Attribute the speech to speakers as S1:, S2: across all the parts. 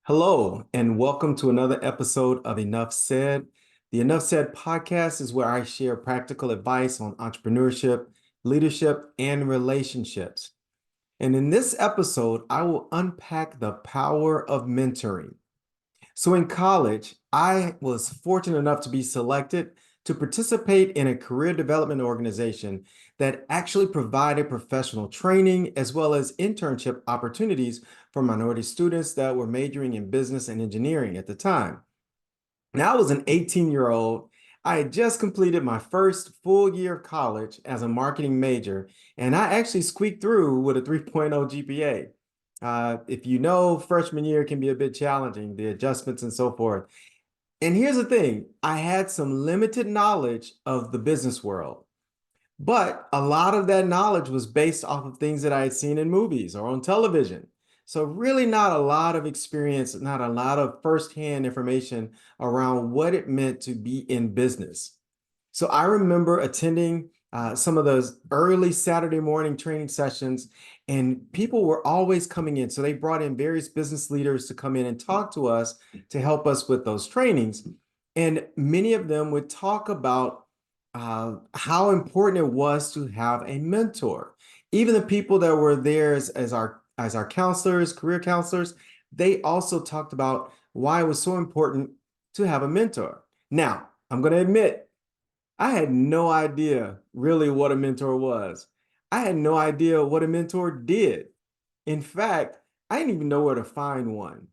S1: Hello, and welcome to another episode of Enough Said. The Enough Said podcast is where I share practical advice on entrepreneurship, leadership, and relationships. And in this episode, I will unpack the power of mentoring. So in college, I was fortunate enough to be selected to participate in a career development organization that actually provided professional training as well as internship opportunities for minority students that were majoring in business and engineering at the time. Now I was an 18-year-old. I had just completed my first full year of college as a marketing major, and I actually squeaked through with a 3.0 GPA. If you know, freshman year can be a bit challenging, the adjustments and so forth. And here's the thing, I had some limited knowledge of the business world, but a lot of that knowledge was based off of things that I had seen in movies or on television. So really not a lot of experience, not a lot of firsthand information around what it meant to be in business. So I remember attending some of those early Saturday morning training sessions, and people were always coming in. So they brought in various business leaders to come in and talk to us to help us with those trainings. And many of them would talk about how important it was to have a mentor. Even the people that were there as our counselors, career counselors, they also talked about why it was so important to have a mentor. Now, I'm going to admit, I had no idea really what a mentor was. I had no idea what a mentor did. In fact, I didn't even know where to find one.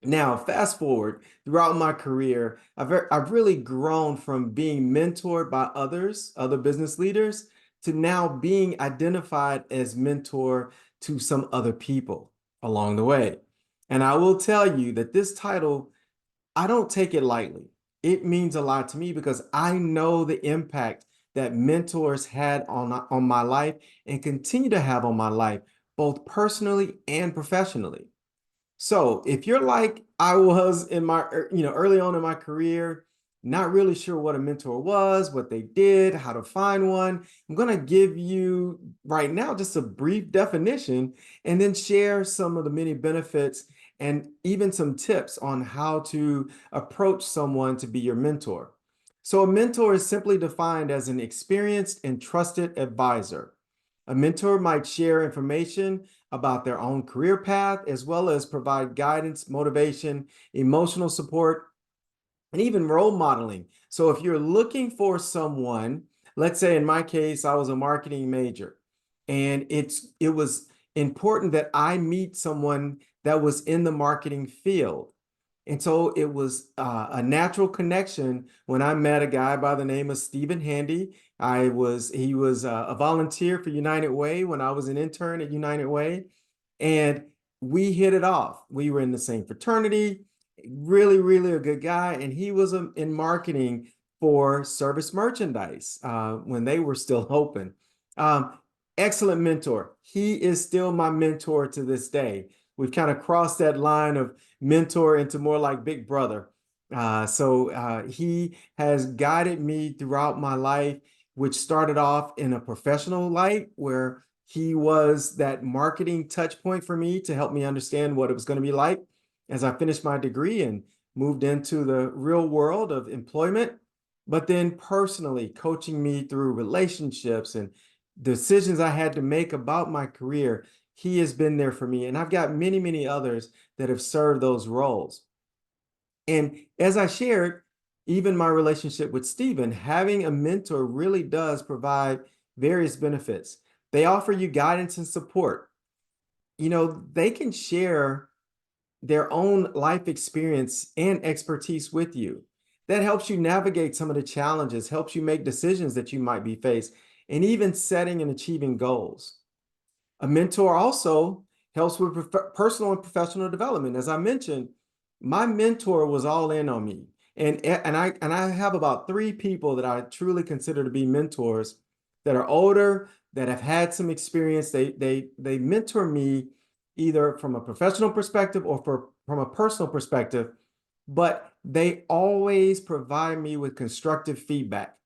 S1: Now, fast forward throughout my career, I've really grown from being mentored by others, other business leaders, to now being identified as mentor to some other people along the way. And I will tell you that this title, I don't take it lightly. It means a lot to me because I know the impact that mentors had on my life and continue to have on my life, both personally and professionally. So if you're like I was in my, early on in my career, not really sure what a mentor was, what they did, how to find one, I'm going to give you right now just a brief definition and then share some of the many benefits and even some tips on how to approach someone to be your mentor. So a mentor is simply defined as an experienced and trusted advisor. A mentor might share information about their own career path, as well as provide guidance, motivation, emotional support, and even role modeling. So if you're looking for someone, let's say in my case, I was a marketing major, and it was important that I meet someone that was in the marketing field. And so it was a natural connection when I met a guy by the name of Stephen Handy. He was a volunteer for United Way when I was an intern at United Way, and we hit it off. We were in the same fraternity, really, really a good guy, and he was in marketing for Service Merchandise when they were still open. Um, Excellent mentor. He is still my mentor to this day. We've kind of crossed that line of mentor into more like big brother. So he has guided me throughout my life, which started off in a professional light where he was that marketing touch point for me to help me understand what it was going to be like as I finished my degree and moved into the real world of employment. But then personally coaching me through relationships and decisions I had to make about my career, he has been there for me. And I've got many, many others that have served those roles. And as I shared, even my relationship with Stephen, having a mentor really does provide various benefits. They offer you guidance and support. They can share their own life experience and expertise with you. That helps you navigate some of the challenges, helps you make decisions that you might be faced, and even setting and achieving goals. A mentor also helps with personal and professional development. As I mentioned, my mentor was all in on me. And I have about three people that I truly consider to be mentors that are older, that have had some experience. They mentor me either from a professional perspective or from a personal perspective, but they always provide me with constructive feedback.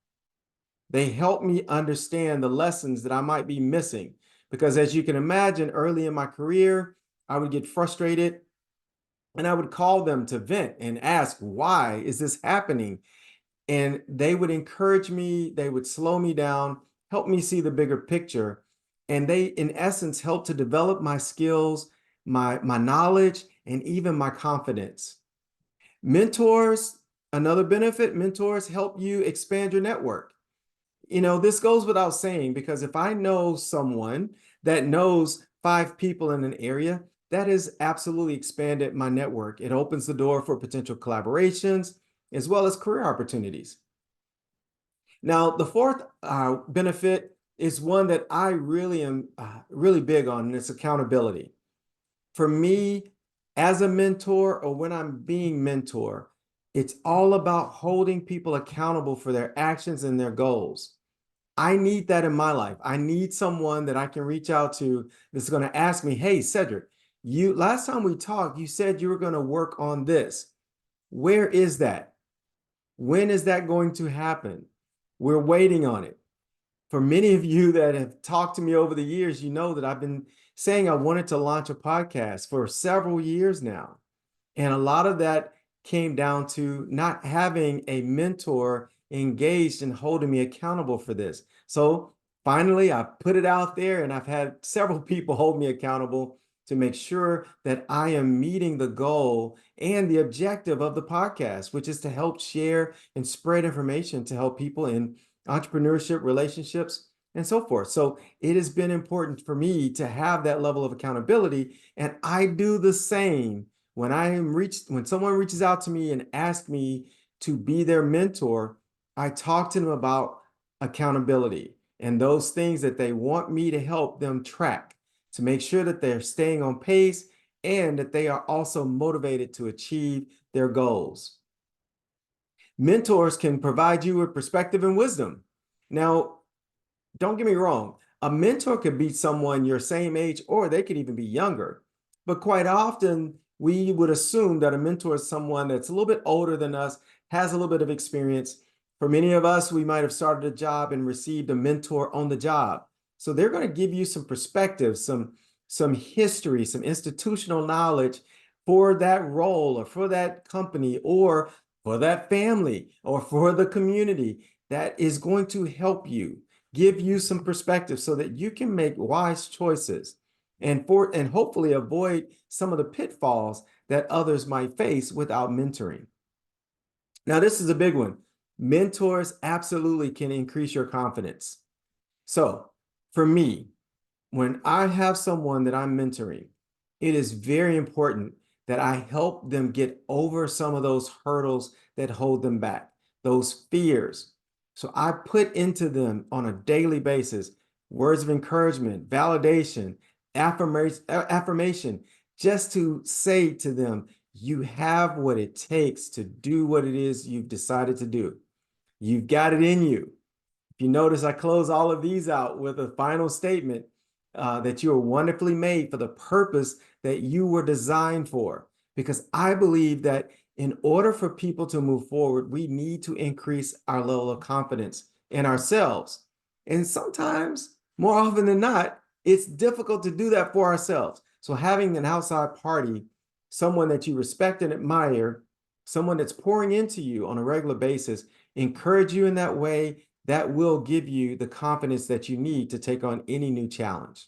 S1: They help me understand the lessons that I might be missing. Because as you can imagine, early in my career, I would get frustrated And I would call them to vent and ask, why is this happening? And they would encourage me, they would slow me down, help me see the bigger picture. And they, in essence, help to develop my skills, my knowledge, and even my confidence. Mentors, another benefit, mentors help you expand your network. This goes without saying, because if I know someone that knows 5 people in an area, that has absolutely expanded my network. It opens the door for potential collaborations as well as career opportunities. Now, the fourth benefit is one that I really am really big on, and it's accountability. For me, as a mentor or when I'm being mentor, it's all about holding people accountable for their actions and their goals. I need that in my life. I need someone that I can reach out to that's going to ask me, hey, Cedric, you last time we talked, you said you were going to work on this. Where is that? When is that going to happen? We're waiting on it. For many of you that have talked to me over the years, you know that I've been saying I wanted to launch a podcast for several years now. And a lot of that came down to not having a mentor engaged and holding me accountable for this. So finally, I put it out there, and I've had several people hold me accountable to make sure that I am meeting the goal and the objective of the podcast, which is to help share and spread information to help people in entrepreneurship, relationships, and so forth. So it has been important for me to have that level of accountability, and I do the same when someone reaches out to me and asks me to be their mentor. I talk to them about accountability and those things that they want me to help them track to make sure that they're staying on pace and that they are also motivated to achieve their goals. Mentors can provide you with perspective and wisdom. Now, don't get me wrong, a mentor could be someone your same age, or they could even be younger. But quite often, we would assume that a mentor is someone that's a little bit older than us, has a little bit of experience. For many of us, we might have started a job and received a mentor on the job. So they're going to give you some perspective, some history, some institutional knowledge for that role or for that company or for that family or for the community that is going to help you, give you some perspective so that you can make wise choices and hopefully avoid some of the pitfalls that others might face without mentoring. Now, this is a big one. Mentors absolutely can increase your confidence. So for me, when I have someone that I'm mentoring, it is very important that I help them get over some of those hurdles that hold them back, those fears. So I put into them on a daily basis words of encouragement, validation, affirmation, just to say to them, you have what it takes to do what it is you've decided to do. You've got it in you. If you notice, I close all of these out with a final statement that you are wonderfully made for the purpose that you were designed for. Because I believe that in order for people to move forward, we need to increase our level of confidence in ourselves. And sometimes, more often than not, it's difficult to do that for ourselves. So having an outside party, someone that you respect and admire, someone that's pouring into you on a regular basis, encourage you in that way, that will give you the confidence that you need to take on any new challenge.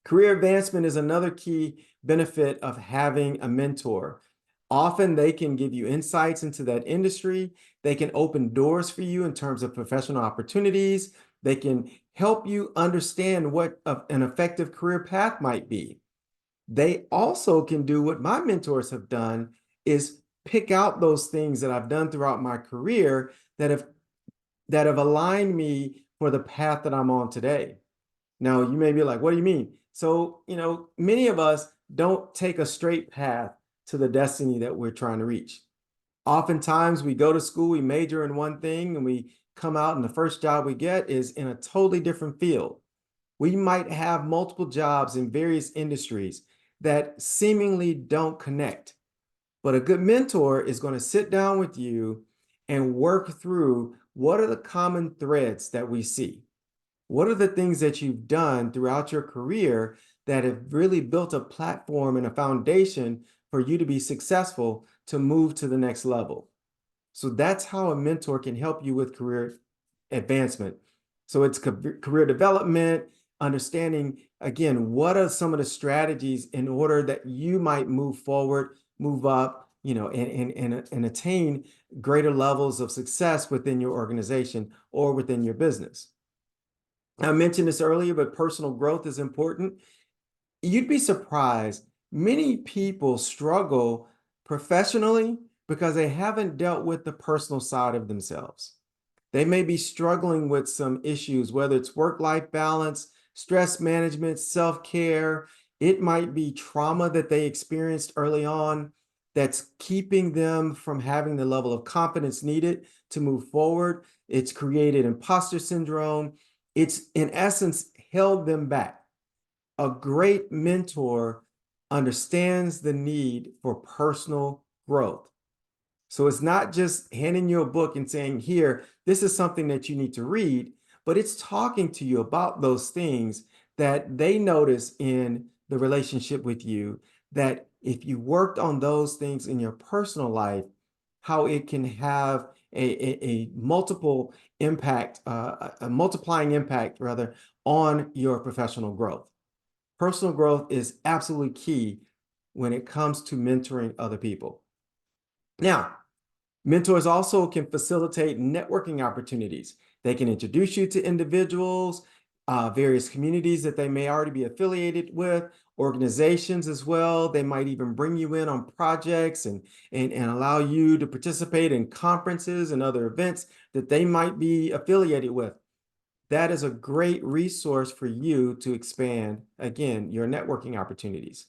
S1: Career advancement is another key benefit of having a mentor. Often they can give you insights into that industry. They can open doors for you in terms of professional opportunities. They can help you understand what an effective career path might be. They also can do what my mentors have done, is pick out those things that I've done throughout my career that have aligned me for the path that I'm on today. Now, you may be like, what do you mean? So, many of us don't take a straight path to the destiny that we're trying to reach. Oftentimes, we go to school, we major in one thing, and we come out, and the first job we get is in a totally different field. We might have multiple jobs in various industries that seemingly don't connect. But a good mentor is going to sit down with you and work through what are the common threads that we see. What are the things that you've done throughout your career that have really built a platform and a foundation for you to be successful to move to the next level. So that's how a mentor can help you with career advancement. So it's career development, understanding, again, what are some of the strategies in order that you might move forward, move up, and attain greater levels of success within your organization or within your business. I mentioned this earlier, but personal growth is important. You'd be surprised. Many people struggle professionally because they haven't dealt with the personal side of themselves. They may be struggling with some issues, whether it's work-life balance, stress management, self-care. It might be trauma that they experienced early on that's keeping them from having the level of confidence needed to move forward. It's created imposter syndrome. It's, in essence, held them back. A great mentor understands the need for personal growth. So it's not just handing you a book and saying, here, this is something that you need to read, but it's talking to you about those things that they notice in the relationship with you, that if you worked on those things in your personal life, how it can have a multiple impact, a multiplying impact rather, on your professional growth. Personal growth is absolutely key when it comes to mentoring other people. Now, mentors also can facilitate networking opportunities. They can introduce you to individuals, various communities that they may already be affiliated with, organizations as well. They might even bring you in on projects and allow you to participate in conferences and other events that they might be affiliated with. That is a great resource for you to expand, again, your networking opportunities.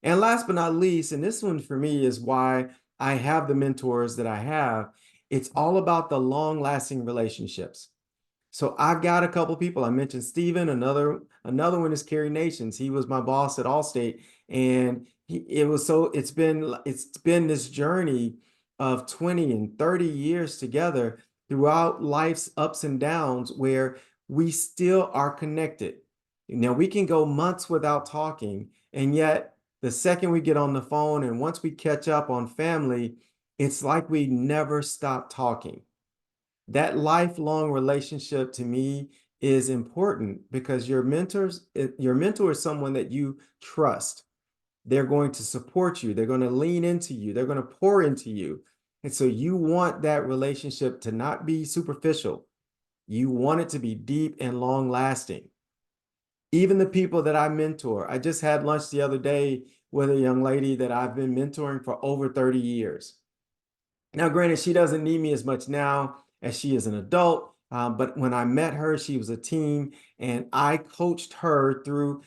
S1: And last but not least, and this one for me is why I have the mentors that I have, it's all about the long-lasting relationships. So I've got a couple people. I mentioned Steven, another one is Kerry Nations. He was my boss at Allstate, and it's been this journey of 20 and 30 years together throughout life's ups and downs where we still are connected. Now we can go months without talking, and yet the second we get on the phone and once we catch up on family, it's like we never stop talking. That lifelong relationship to me is important because your mentor is someone that you trust. They're going to support you. They're going to lean into you. They're going to pour into you. And so you want that relationship to not be superficial. You want it to be deep and long lasting. Even the people that I mentor, I just had lunch the other day with a young lady that I've been mentoring for over 30 years. Now, granted, she doesn't need me as much now as she is an adult, but when I met her, she was a teen, and I coached her through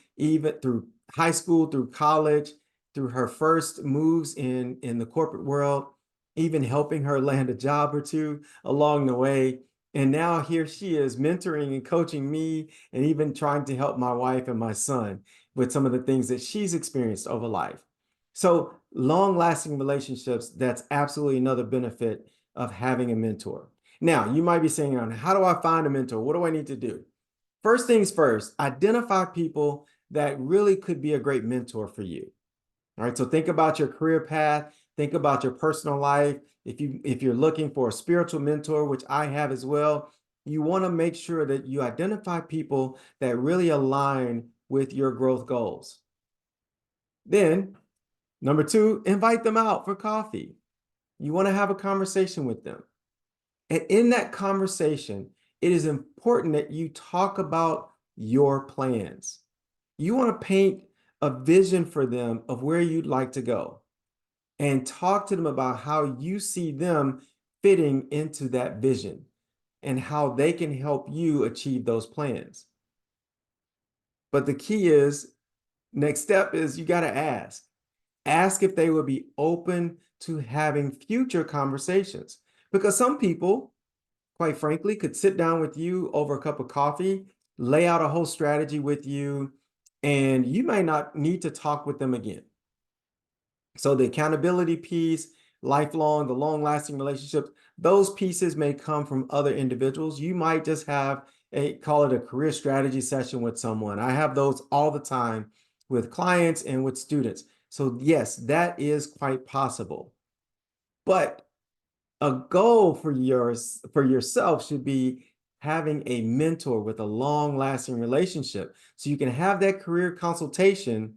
S1: high school, through college, through her first moves in the corporate world, even helping her land a job or two along the way. And now here she is mentoring and coaching me and even trying to help my wife and my son with some of the things that she's experienced over life. So long-lasting relationships, that's absolutely another benefit of having a mentor. Now, you might be saying, how do I find a mentor? What do I need to do? First things first, identify people that really could be a great mentor for you. All right, so think about your career path, think about your personal life. If you're looking for a spiritual mentor, which I have as well, you want to make sure that you identify people that really align with your growth goals. Then, number two, invite them out for coffee. You want to have a conversation with them. And in that conversation, it is important that you talk about your plans. You want to paint a vision for them of where you'd like to go and talk to them about how you see them fitting into that vision and how they can help you achieve those plans. But the key is, next step is you got to ask. Ask if they would be open to having future conversations. Because some people, quite frankly, could sit down with you over a cup of coffee, lay out a whole strategy with you, and you may not need to talk with them again. So the accountability piece, the long-lasting relationships, those pieces may come from other individuals. You might just have call it a career strategy session with someone. I have those all the time with clients and with students. So yes, that is quite possible. But a goal for yourself should be having a mentor with a long-lasting relationship. So you can have that career consultation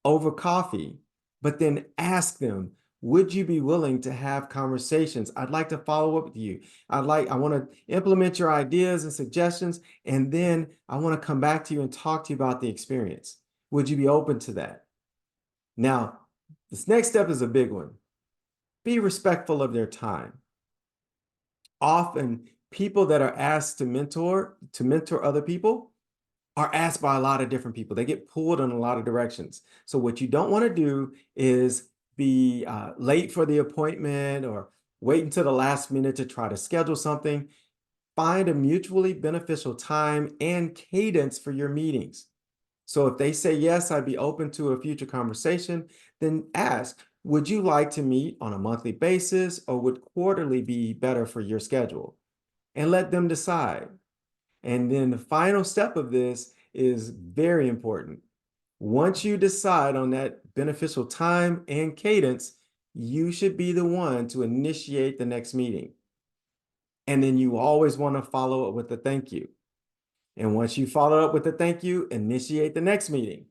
S1: over coffee, but then ask them, would you be willing to have conversations? I'd like to follow up with you. I want to implement your ideas and suggestions, and then I want to come back to you and talk to you about the experience. Would you be open to that? Now, this next step is a big one. Be respectful of their time. Often people that are asked to mentor other people are asked by a lot of different people. They get pulled in a lot of directions. So what you don't want to do is be late for the appointment or wait until the last minute to try to schedule something. Find a mutually beneficial time and cadence for your meetings. So if they say, yes, I'd be open to a future conversation, then ask, would you like to meet on a monthly basis, or would quarterly be better for your schedule? And let them decide. And then the final step of this is very important. Once you decide on that beneficial time and cadence, you should be the one to initiate the next meeting. And then you always want to follow up with a thank you. And once you follow up with a thank you, initiate the next meeting.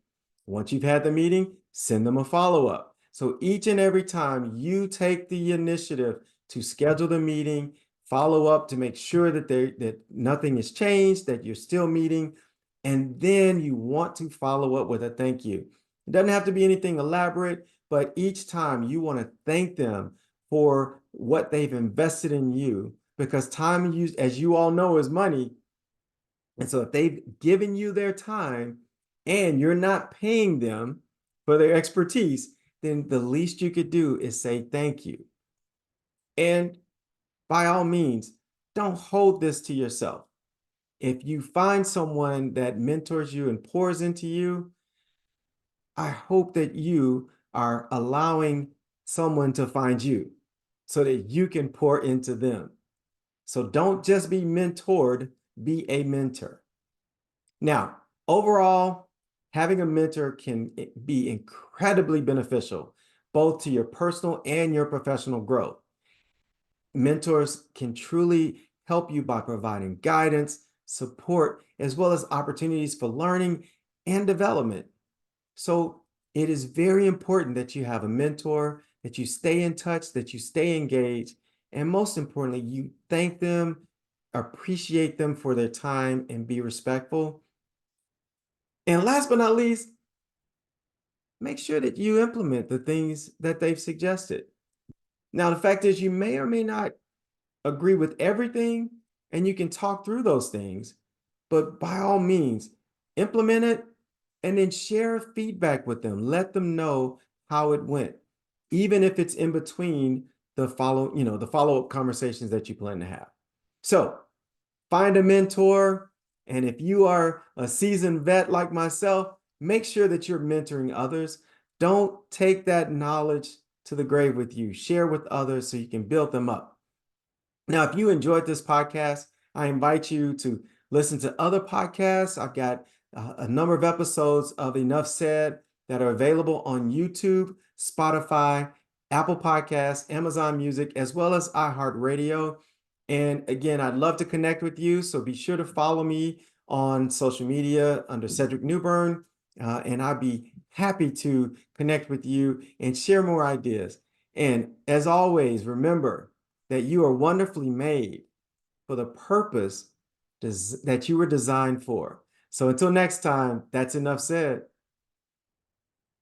S1: Once you've had the meeting, send them a follow-up. So each and every time you take the initiative to schedule the meeting, follow up to make sure that nothing has changed, that you're still meeting, and then you want to follow up with a thank you. It doesn't have to be anything elaborate, but each time you want to thank them for what they've invested in you, because time, as you all know, is money. And so if they've given you their time and you're not paying them for their expertise, then the least you could do is say thank you. And by all means, don't hold this to yourself. If you find someone that mentors you and pours into you, I hope that you are allowing someone to find you so that you can pour into them. So don't just be mentored, be a mentor. Now, overall, having a mentor can be incredibly beneficial, both to your personal and your professional growth. Mentors can truly help you by providing guidance, support, as well as opportunities for learning and development. So it is very important that you have a mentor, that you stay in touch, that you stay engaged, and most importantly, you thank them, appreciate them for their time, and be respectful. And last but not least, make sure that you implement the things that they've suggested. Now, the fact is, you may or may not agree with everything, and you can talk through those things, but by all means, implement it and then share feedback with them. Let them know how it went, even if it's in between the follow-up conversations that you plan to have. So find a mentor. And if you are a seasoned vet like myself, make sure that you're mentoring others. Don't take that knowledge to the grave with you. Share with others so you can build them up. Now, if you enjoyed this podcast, I invite you to listen to other podcasts. I've got a number of episodes of Enough Said that are available on YouTube, Spotify, Apple Podcasts, Amazon Music, as well as iHeartRadio. And again, I'd love to connect with you. So be sure to follow me on social media under Cedric Newburn. And I'd be happy to connect with you and share more ideas. And as always, remember that you are wonderfully made for the purpose that you were designed for. So until next time, that's enough said.